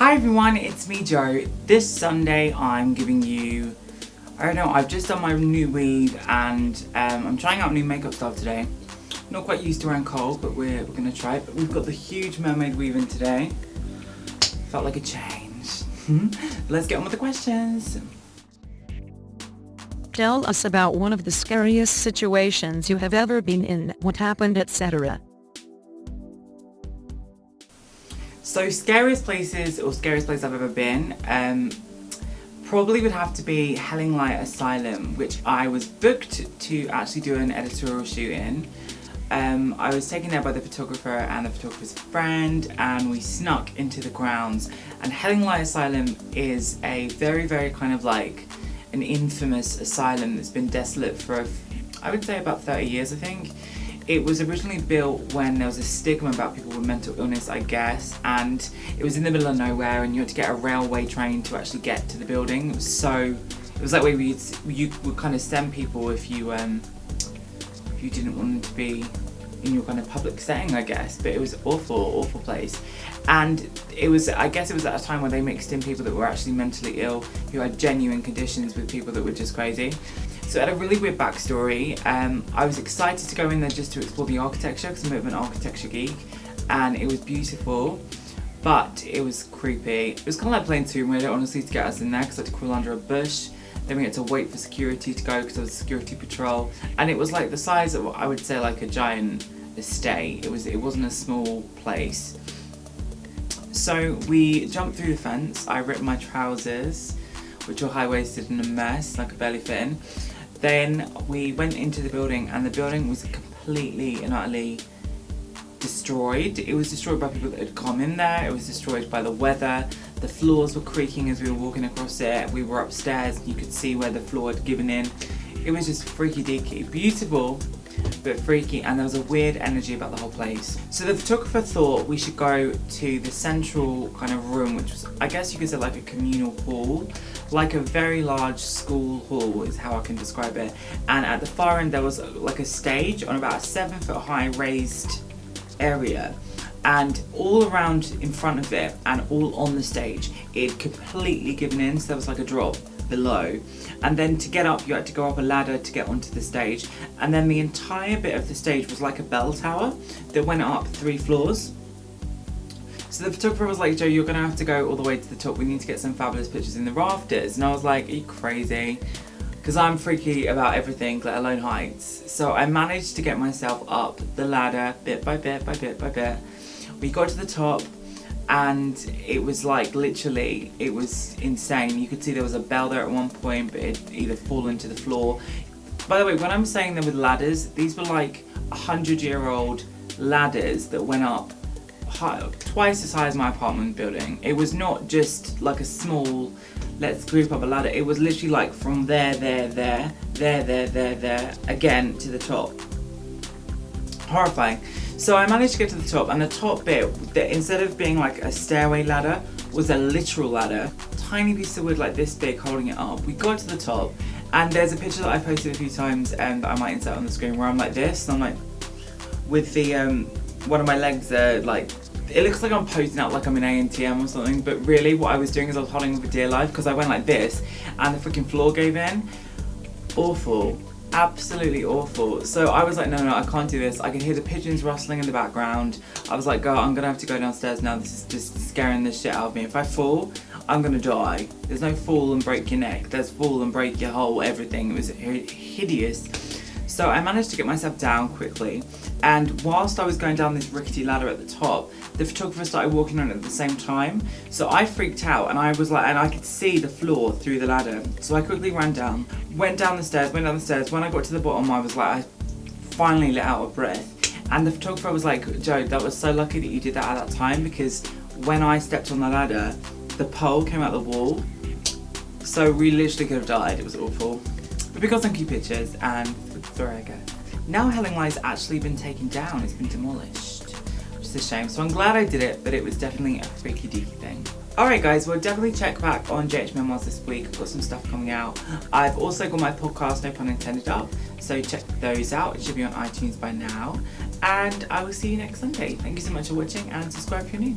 Hi everyone, it's me Joe. This Sunday I'm giving you, I've just done my new weave and I'm trying out new makeup stuff today. Not quite used to wearing cold, but we're gonna try it. But we've got the huge mermaid weave in today. Felt like a change. Let's get on with the questions. Tell us about one of the scariest situations you have ever been in, what happened, etc. So scariest places or scariest place I've ever been, probably would have to be In An Asylum, which I was booked to actually do an editorial shoot in. I was taken there by the photographer and the photographer's friend, and we snuck into the grounds. And In An Asylum is a very, very kind of like an infamous asylum that's been desolate for, I would say, about 30 years, I think. It was originally built when there was a stigma about people with mental illness, I guess, and it was in the middle of nowhere, and you had to get a railway train to actually get to the building. It was that way you would kind of send people if you didn't want them to be in your kind of public setting, I guess. But it was awful place, and I guess it was at a time where they mixed in people that were actually mentally ill, who had genuine conditions, with people that were just crazy. So it had a really weird backstory. I was excited to go in there just to explore the architecture, because I'm a bit of an architecture geek, and it was beautiful, but it was creepy. It was kind of like playing Tomb Raider, honestly, to get us in there, because I had to crawl under a bush. Then we had to wait for security to go, because there was a security patrol, and it was like the size of, I would say, like a giant estate. It wasn't a small place. So we jumped through the fence. I ripped my trousers, which were high-waisted and a mess, and I could barely fit in. Then we went into the building, and the building was completely and utterly destroyed. It was destroyed by people that had come in there. It was destroyed by the weather. The floors were creaking as we were walking across it. We were upstairs, and you could see where the floor had given in. It was just freaky deaky. Beautiful, but freaky, and there was a weird energy about the whole place. So the photographer thought we should go to the central kind of room, which was, I guess you could say, like a communal hall, like a very large school hall is how I can describe it. And at the far end there was like a stage on about a 7-foot high raised area, and all around in front of it and all on the stage it had completely given in, so there was like a drop below, and then to get up you had to go up a ladder to get onto the stage, and then the entire bit of the stage was like a bell tower that went up 3 floors. So the photographer was like, Joe, you're gonna have to go all the way to the top, we need to get some fabulous pictures in the rafters. And I was like, are you crazy? Because I'm freaky about everything, let alone heights. So I managed to get myself up the ladder bit by bit by bit by bit. We got to the top, and it was like, literally, it was insane. You could see there was a bell there at one point, but it either fallen to the floor. By the way, when I'm saying there were ladders, these were like 100-year-old ladders that went up twice as high as my apartment building. It was not just like a small, let's group up a ladder. It was literally like from there, again to the top. Horrifying. So I managed to get to the top, and the top bit, instead of being like a stairway ladder, was a literal ladder. Tiny piece of wood like this big holding it up. We got to the top, and there's a picture that I posted a few times that I might insert on the screen, where I'm like this, and I'm like with the one of my legs like, it looks like I'm posing out like I'm in ANTM or something, but really what I was doing is I was holding on for dear life, because I went like this and the freaking floor gave in. Awful. Absolutely awful. So I was like, no, I can't do this. I can hear the pigeons rustling in the background. I was like, girl, I'm gonna have to go downstairs now. This is just scaring the shit out of me. If I fall, I'm gonna die. There's no fall and break your neck. There's fall and break your whole everything. It was hideous. So I managed to get myself down quickly, and whilst I was going down this rickety ladder at the top, the photographer started walking on it at the same time. So I freaked out, and I was like, and I could see the floor through the ladder. So I quickly ran down, went down the stairs. When I got to the bottom, I was like, I finally let out a breath. And the photographer was like, Joe, that was so lucky that you did that at that time, because when I stepped on the ladder, the pole came out the wall. So we literally could have died. It was awful. But because I'm cute pictures, and there I go. Now In An Asylum's actually been taken down. It's been demolished, which is a shame. So I'm glad I did it, but it was definitely a freaky deaky thing. Alright guys, well definitely check back on JH Memoirs this week. I've got some stuff coming out. I've also got my podcast, no pun intended, up, so check those out. It should be on iTunes by now. And I will see you next Sunday. Thank you so much for watching, and subscribe if you're new.